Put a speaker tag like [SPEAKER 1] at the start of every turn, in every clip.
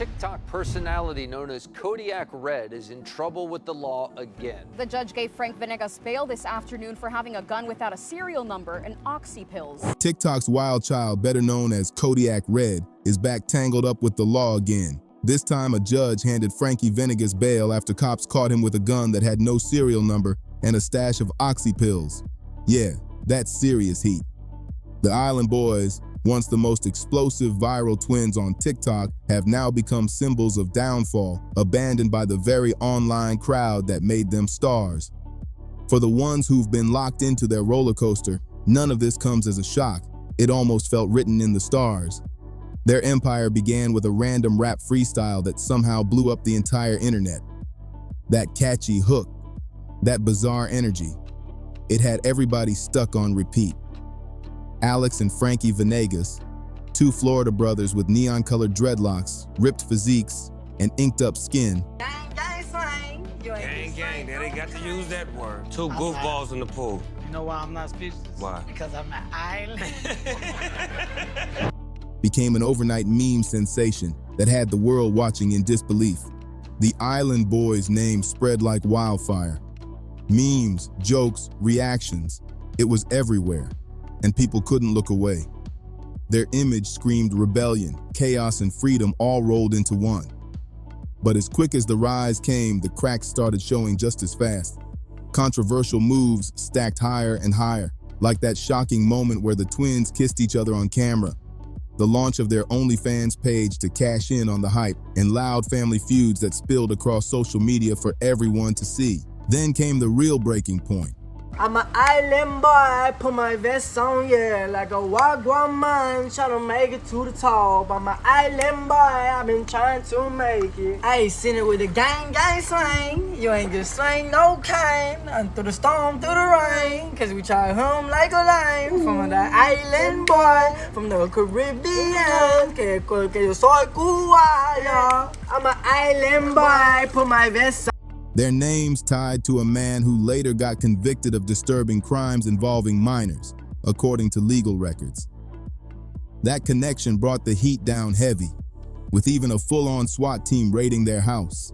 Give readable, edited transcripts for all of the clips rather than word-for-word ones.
[SPEAKER 1] TikTok personality known as Kodiak Red is in trouble with the law again.
[SPEAKER 2] The judge gave Frank Venegas bail this afternoon for having a gun without a serial number and oxy pills.
[SPEAKER 3] TikTok's wild child, better known as Kodiak Red, is back tangled up with the law again. This time, a judge handed Frankie Venegas bail after cops caught him with a gun that had no serial number and a stash of oxy pills. Yeah, that's serious heat. The Island Boys, once the most explosive viral twins on TikTok, have now become symbols of downfall, abandoned by the very online crowd that made them stars. For the ones who've been locked into their roller coaster, none of this comes as a shock. It almost felt written in the stars. Their empire began with a random rap freestyle that somehow blew up the entire internet. That catchy hook, that bizarre energy, it had everybody stuck on repeat. Alex and Frankie Venegas, two Florida brothers with neon-colored dreadlocks, ripped physiques, and inked-up skin.
[SPEAKER 4] Gang, gang, slang.
[SPEAKER 5] Gang, gang, they got to use that word. Two goofballs in the pool.
[SPEAKER 4] You know why I'm not speechless?
[SPEAKER 5] Why?
[SPEAKER 4] Because I'm an island.
[SPEAKER 3] Became an overnight meme sensation that had the world watching in disbelief. The Island Boys' name spread like wildfire. Memes, jokes, reactions, it was everywhere, and people couldn't look away. Their image screamed rebellion, chaos, and freedom all rolled into one. But as quick as the rise came, the cracks started showing just as fast. Controversial moves stacked higher and higher, like that shocking moment where the twins kissed each other on camera, the launch of their OnlyFans page to cash in on the hype, and loud family feuds that spilled across social media for everyone to see. Then came the real breaking point.
[SPEAKER 4] I'm an island boy, put my vest on, yeah, like a wagwan man, try to make it to the top. I'm an island boy, I've been trying to make it. I ain't seen it with a gang, gang slang. You ain't just swing no kind, and through the storm, through the rain, cause we try home like a line. From the island boy, from the Caribbean, que yo soy cubano. I'm an island boy, put my vest on.
[SPEAKER 3] Their names tied to a man who later got convicted of disturbing crimes involving minors, according to legal records. That connection brought the heat down heavy, with even a full-on SWAT team raiding their house.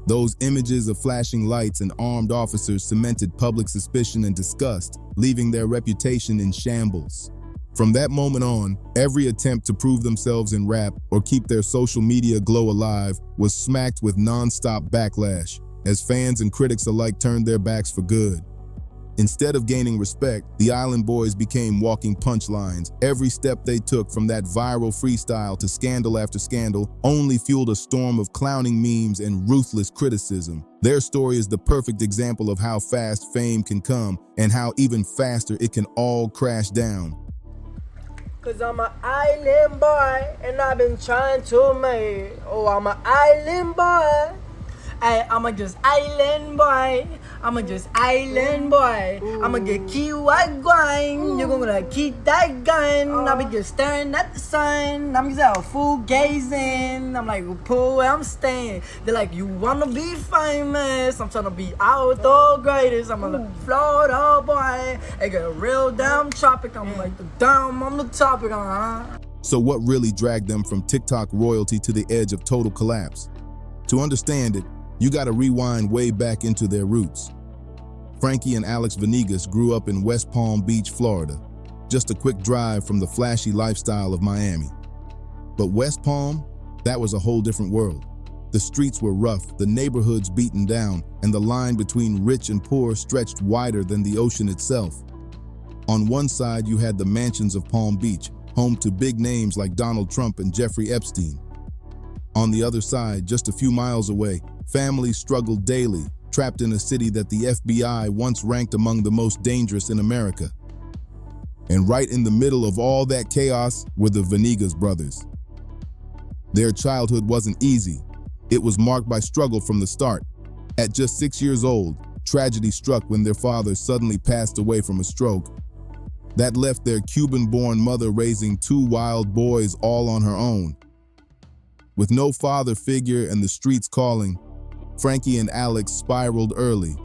[SPEAKER 3] Those images of flashing lights and armed officers cemented public suspicion and disgust, leaving their reputation in shambles. From that moment on, every attempt to prove themselves in rap or keep their social media glow alive was smacked with non-stop backlash, as fans and critics alike turned their backs for good. Instead of gaining respect, the Island Boys became walking punchlines. Every step they took, from that viral freestyle to scandal after scandal, only fueled a storm of clowning memes and ruthless criticism. Their story is the perfect example of how fast fame can come and how even faster it can all crash down.
[SPEAKER 4] Cause I'm an island boy, and I've been trying to make it. Oh, I'm an island boy. I'm a just island boy. I'm a just island boy. I'ma get key white wine. You're gonna keep that gun. I'll be just staring at the sun. I'm just out fool gazing. I'm like, pool where I'm staying. They're like, you wanna be famous? I'm trying to be out the greatest. I'm a Florida boy. I get a real damn tropic. I'm like the damn on the topic.
[SPEAKER 3] So what really dragged them from TikTok royalty to the edge of total collapse? To understand it, you gotta rewind way back into their roots. Frankie and Alex Venegas grew up in West Palm Beach, Florida, just a quick drive from the flashy lifestyle of Miami. But West Palm, that was a whole different world. The streets were rough, the neighborhoods beaten down, and the line between rich and poor stretched wider than the ocean itself. On one side, you had the mansions of Palm Beach, home to big names like Donald Trump and Jeffrey Epstein. On the other side, just a few miles away, families struggled daily, trapped in a city that the FBI once ranked among the most dangerous in America. And right in the middle of all that chaos were the Venegas brothers. Their childhood wasn't easy. It was marked by struggle from the start. At just 6 years old, tragedy struck when their father suddenly passed away from a stroke. That left their Cuban-born mother raising two wild boys all on her own. With no father figure and the streets calling, Frankie and Alex spiraled early.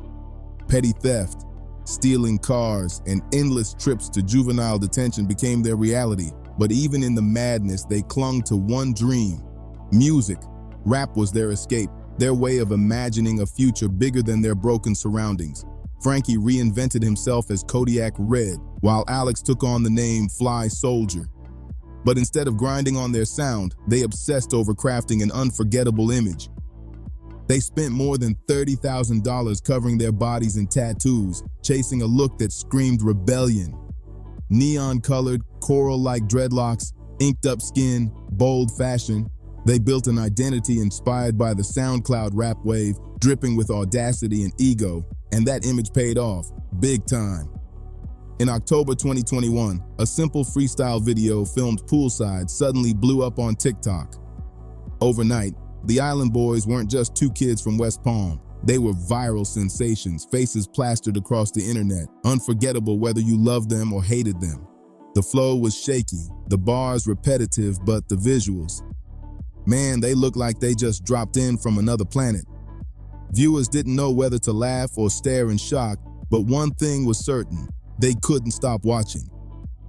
[SPEAKER 3] Petty theft, stealing cars, and endless trips to juvenile detention became their reality. But even in the madness, they clung to one dream: music, Rap was their escape, their way of imagining a future bigger than their broken surroundings. Frankie reinvented himself as Kodiak Red, while Alex took on the name Fly Soldier. But instead of grinding on their sound, they obsessed over crafting an unforgettable image. They spent more than $30,000 covering their bodies in tattoos, chasing a look that screamed rebellion. Neon-colored, coral-like dreadlocks, inked-up skin, bold fashion. They built an identity inspired by the SoundCloud rap wave, dripping with audacity and ego, and that image paid off, big time. In October 2021, a simple freestyle video filmed poolside suddenly blew up on TikTok. Overnight, the Island Boys weren't just two kids from West Palm. They were viral sensations, faces plastered across the internet, unforgettable whether you loved them or hated them. The flow was shaky, the bars repetitive, but the visuals. Man, they looked like they just dropped in from another planet. Viewers didn't know whether to laugh or stare in shock, but one thing was certain, they couldn't stop watching.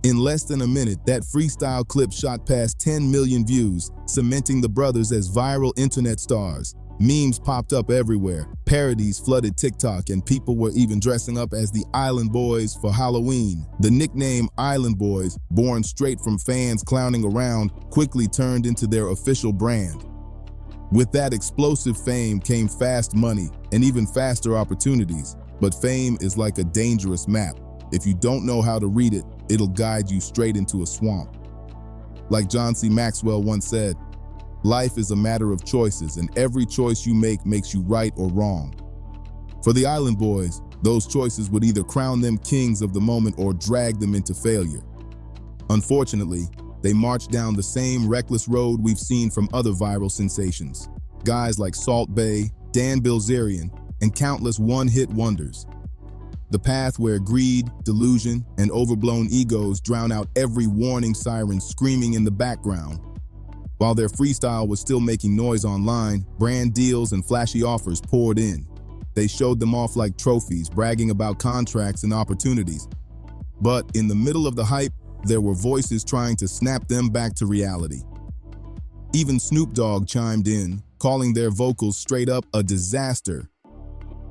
[SPEAKER 3] In less than a minute, that freestyle clip shot past 10 million views, cementing the brothers as viral internet stars. Memes popped up everywhere, parodies flooded TikTok, and people were even dressing up as the Island Boys for Halloween. The nickname Island Boys, born straight from fans clowning around, quickly turned into their official brand. With that explosive fame came fast money and even faster opportunities. But fame is like a dangerous map. If you don't know how to read it, it'll guide you straight into a swamp. Like John C. Maxwell once said, life is a matter of choices, and every choice you make makes you right or wrong. For the Island Boys, those choices would either crown them kings of the moment or drag them into failure. Unfortunately, they marched down the same reckless road we've seen from other viral sensations. Guys like Salt Bae, Dan Bilzerian, and countless one-hit wonders. The path where greed, delusion, and overblown egos drown out every warning siren screaming in the background. While their freestyle was still making noise online, brand deals and flashy offers poured in. They showed them off like trophies, bragging about contracts and opportunities. But in the middle of the hype, there were voices trying to snap them back to reality. Even Snoop Dogg chimed in, calling their vocals straight up a disaster.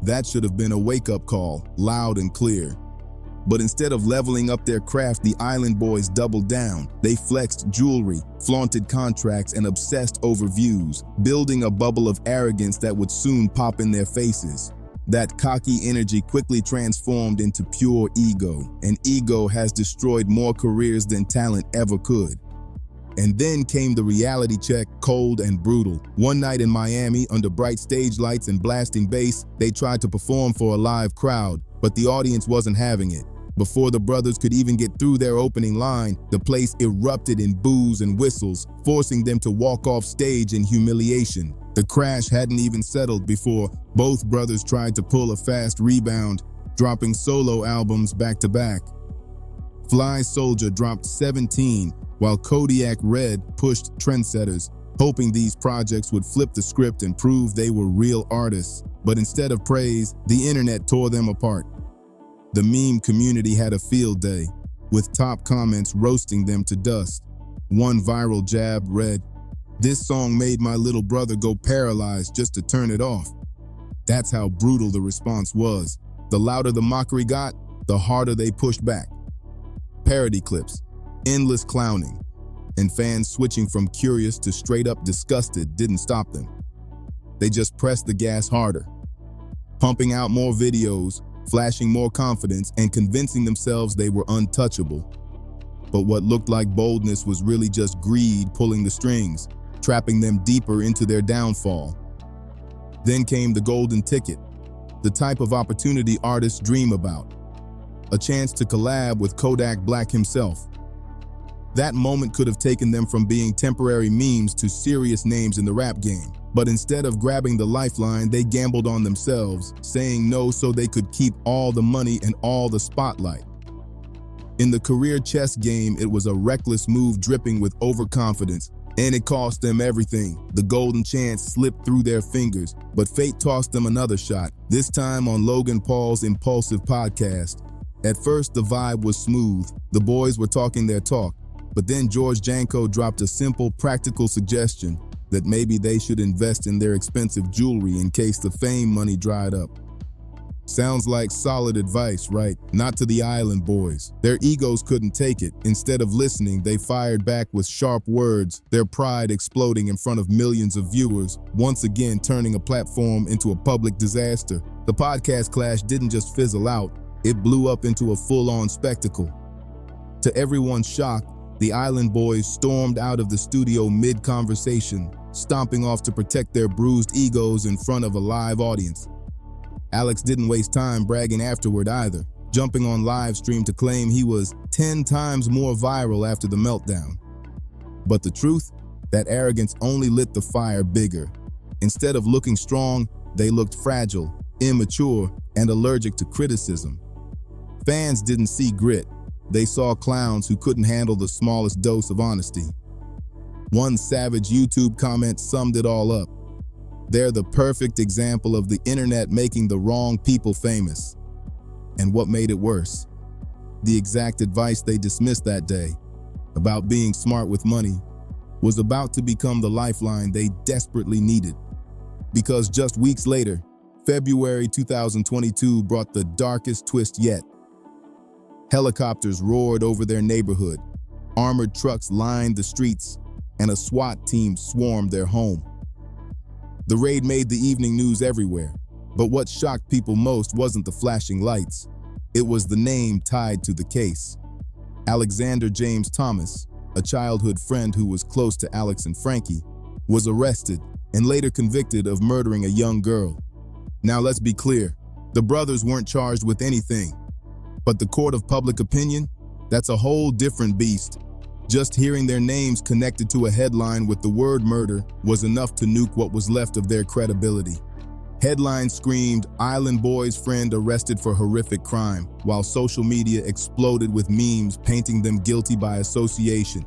[SPEAKER 3] That should have been a wake-up call, loud and clear. But instead of leveling up their craft, the Island Boys doubled down. They flexed jewelry, flaunted contracts, and obsessed over views, building a bubble of arrogance that would soon pop in their faces. That cocky energy quickly transformed into pure ego, and ego has destroyed more careers than talent ever could. And then came the reality check, cold and brutal. One night in Miami, under bright stage lights and blasting bass, they tried to perform for a live crowd, but the audience wasn't having it. Before the brothers could even get through their opening line, the place erupted in boos and whistles, forcing them to walk off stage in humiliation. The crash hadn't even settled before both brothers tried to pull a fast rebound, dropping solo albums back to back. Fly Soldier dropped 17, while Kodiak Red pushed trendsetters, hoping these projects would flip the script and prove they were real artists. But instead of praise, the internet tore them apart. The meme community had a field day, with top comments roasting them to dust. One viral jab read, "This song made my little brother go paralyzed just to turn it off." That's how brutal the response was. The louder the mockery got, the harder they pushed back. Parody clips, endless clowning, and fans switching from curious to straight up disgusted didn't stop them. They just pressed the gas harder, pumping out more videos, flashing more confidence, and convincing themselves they were untouchable. But what looked like boldness was really just greed pulling the strings, trapping them deeper into their downfall. Then came the golden ticket, the type of opportunity artists dream about. A chance to collab with Kodak Black himself. That moment could have taken them from being temporary memes to serious names in the rap game. But instead of grabbing the lifeline, they gambled on themselves, saying no so they could keep all the money and all the spotlight. In the career chess game, it was a reckless move dripping with overconfidence, and it cost them everything. The golden chance slipped through their fingers, but fate tossed them another shot, this time on Logan Paul's Impulsive podcast. At first, the vibe was smooth. The boys were talking their talk, but then George Janko dropped a simple, practical suggestion. that maybe they should invest in their expensive jewelry in case the fame money dried up. Sounds like solid advice, right? Not to the Island Boys. Their egos couldn't take it. Instead of listening, they fired back with sharp words, their pride exploding in front of millions of viewers, once again turning a platform into a public disaster. The podcast clash didn't just fizzle out, it blew up into a full-on spectacle. To everyone's shock, the Island Boys stormed out of the studio mid-conversation, stomping off to protect their bruised egos in front of a live audience. Alex didn't waste time bragging afterward either, jumping on live stream to claim he was 10 times more viral after the meltdown. But the truth? That arrogance only lit the fire bigger. Instead of looking strong, they looked fragile, immature, and allergic to criticism. Fans didn't see grit. They saw clowns who couldn't handle the smallest dose of honesty. One savage YouTube comment summed it all up. They're the perfect example of the internet making the wrong people famous. And what made it worse? The exact advice they dismissed that day, about being smart with money, was about to become the lifeline they desperately needed. Because just weeks later, February 2022 brought the darkest twist yet. Helicopters roared over their neighborhood, armored trucks lined the streets, and a SWAT team swarmed their home. The raid made the evening news everywhere, but what shocked people most wasn't the flashing lights. It was the name tied to the case. Alexander James Thomas, a childhood friend who was close to Alex and Frankie, was arrested and later convicted of murdering a young girl. Now let's be clear, the brothers weren't charged with anything. But the court of public opinion? That's a whole different beast. Just hearing their names connected to a headline with the word murder was enough to nuke what was left of their credibility. Headlines screamed, "Island Boy's friend arrested for horrific crime," while social media exploded with memes painting them guilty by association.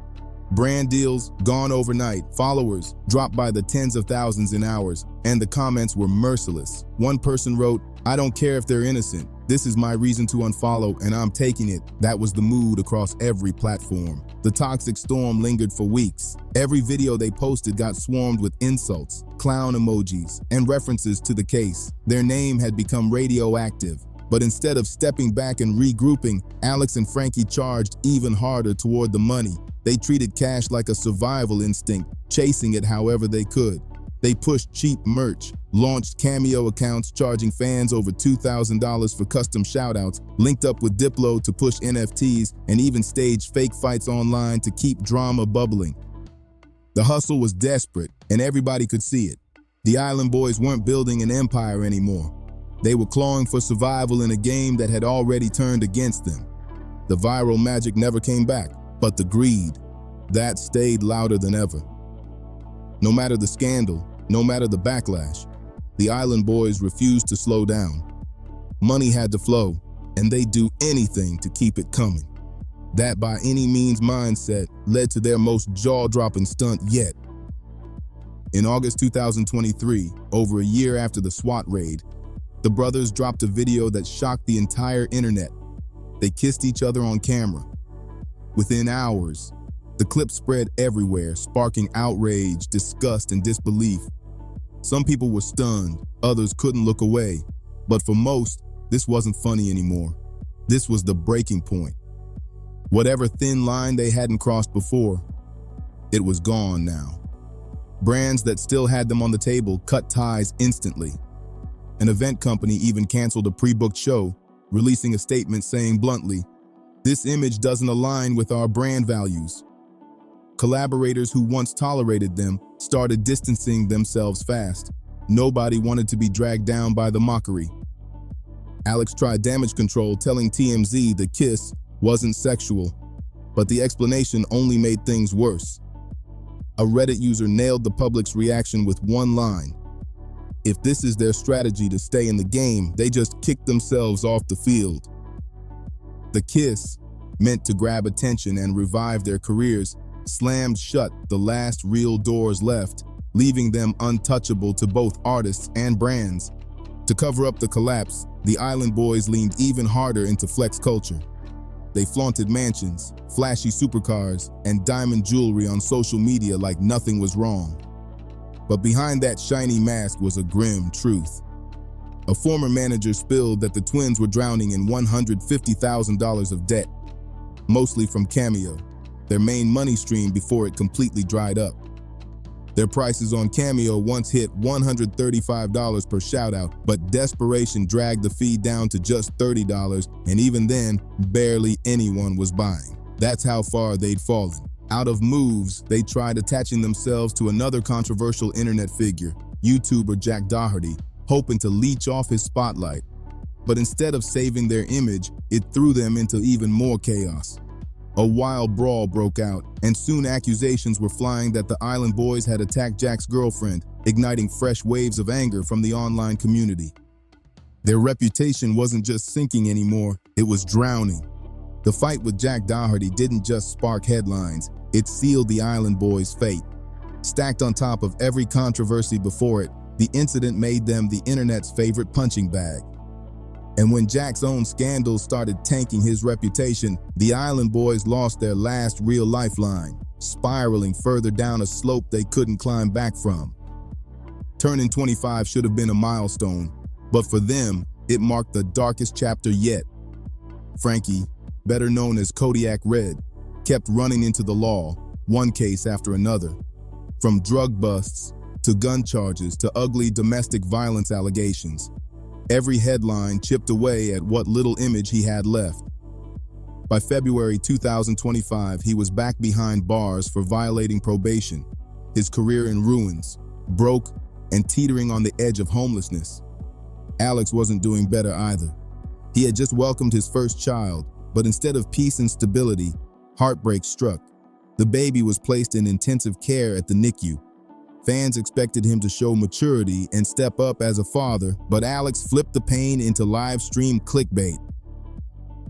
[SPEAKER 3] Brand deals gone overnight, followers dropped by the tens of thousands in hours, and the comments were merciless. One person wrote, "I don't care if they're innocent. This is my reason to unfollow, and I'm taking it." That was the mood across every platform. The toxic storm lingered for weeks. Every video they posted got swarmed with insults, clown emojis, and references to the case. Their name had become radioactive. But instead of stepping back and regrouping, Alex and Frankie charged even harder toward the money. They treated cash like a survival instinct, chasing it however they could. They pushed cheap merch, launched Cameo accounts charging fans over $2,000 for custom shoutouts, linked up with Diplo to push NFTs, and even staged fake fights online to keep drama bubbling. The hustle was desperate, and everybody could see it. The Island Boys weren't building an empire anymore. They were clawing for survival in a game that had already turned against them. The viral magic never came back, but the greed, that stayed louder than ever. No matter the scandal, no matter the backlash, the Island Boys refused to slow down. Money had to flow, and they'd do anything to keep it coming. That by any means mindset led to their most jaw-dropping stunt yet. In August 2023, over a year after the SWAT raid, the brothers dropped a video that shocked the entire internet. They kissed each other on camera. Within hours, the clip spread everywhere, sparking outrage, disgust, and disbelief. Some people were stunned, others couldn't look away. But for most, this wasn't funny anymore. This was the breaking point. Whatever thin line they hadn't crossed before, it was gone now. Brands that still had them on the table cut ties instantly. An event company even canceled a pre-booked show, releasing a statement saying bluntly, "This image doesn't align with our brand values." Collaborators who once tolerated them started distancing themselves fast. Nobody wanted to be dragged down by the mockery. Alex tried damage control, telling TMZ the kiss wasn't sexual, but the explanation only made things worse. A Reddit user nailed the public's reaction with one line: "If this is their strategy to stay in the game, they just kicked themselves off the field." The kiss, meant to grab attention and revive their careers, slammed shut the last real doors left, leaving them untouchable to both artists and brands. To cover up the collapse, the Island Boys leaned even harder into flex culture. They flaunted mansions, flashy supercars, and diamond jewelry on social media like nothing was wrong. But behind that shiny mask was a grim truth. A former manager spilled that the twins were drowning in $150,000 of debt, mostly from Cameo, their main money stream before it completely dried up. Their prices on Cameo once hit $135 per shoutout, but desperation dragged the fee down to just $30, and even then, barely anyone was buying. That's how far they'd fallen. Out of moves, they tried attaching themselves to another controversial internet figure, YouTuber Jack Doherty, hoping to leech off his spotlight. But instead of saving their image, it threw them into even more chaos. A wild brawl broke out, and soon accusations were flying that the Island Boys had attacked Jack's girlfriend, igniting fresh waves of anger from the online community. Their reputation wasn't just sinking anymore, it was drowning. The fight with Jack Doherty didn't just spark headlines, it sealed the Island Boys' fate. Stacked on top of every controversy before it, the incident made them the internet's favorite punching bag. And when Jack's own scandals started tanking his reputation, the Island Boys lost their last real lifeline, spiraling further down a slope they couldn't climb back from. Turning 25 should have been a milestone, but for them, it marked the darkest chapter yet. Frankie, better known as Kodiak Red, kept running into the law, one case after another. From drug busts, to gun charges, to ugly domestic violence allegations. Every headline chipped away at what little image he had left. By February 2025, he was back behind bars for violating probation, his career in ruins, broke, and teetering on the edge of homelessness. Alex wasn't doing better either. He had just welcomed his first child, but instead of peace and stability, heartbreak struck. The baby was placed in intensive care at the NICU. Fans expected him to show maturity and step up as a father, but Alex flipped the pain into live stream clickbait.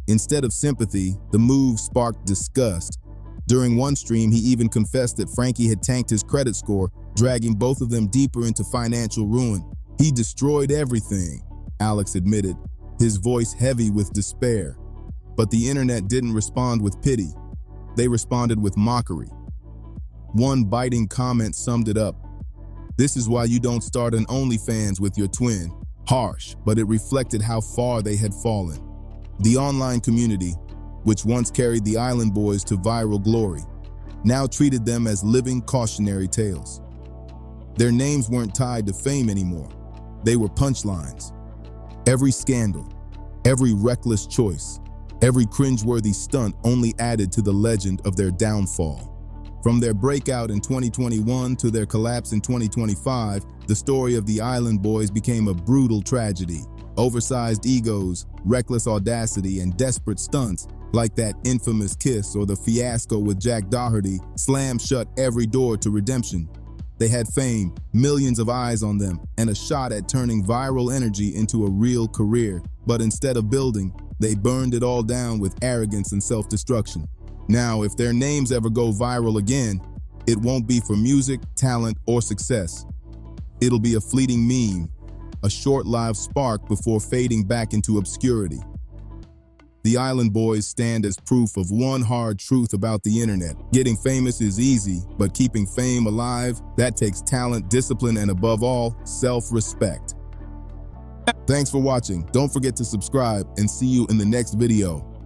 [SPEAKER 3] Instead of sympathy, the move sparked disgust. During one stream, he even confessed that Frankie had tanked his credit score, dragging both of them deeper into financial ruin. He destroyed everything, Alex admitted, his voice heavy with despair. But the internet didn't respond with pity. They responded with mockery. One biting comment summed it up. "This is why you don't start an OnlyFans with your twin." Harsh, but it reflected how far they had fallen. The online community, which once carried the Island Boys to viral glory, now treated them as living cautionary tales. Their names weren't tied to fame anymore. They were punchlines. Every scandal, every reckless choice, every cringeworthy stunt only added to the legend of their downfall. From their breakout in 2021 to their collapse in 2025, the story of the Island Boys became a brutal tragedy. Oversized egos, reckless audacity, and desperate stunts, like that infamous kiss or the fiasco with Jack Doherty, slammed shut every door to redemption. They had fame, millions of eyes on them, and a shot at turning viral energy into a real career. But instead of building, they burned it all down with arrogance and self-destruction. Now, if their names ever go viral again, it won't be for music, talent, or success. It'll be a fleeting meme, a short-lived spark before fading back into obscurity. The Island Boys stand as proof of one hard truth about the internet. Getting famous is easy, but keeping fame alive, that takes talent, discipline, and above all, self-respect. Thanks for watching. Don't forget to subscribe and see you in the next video.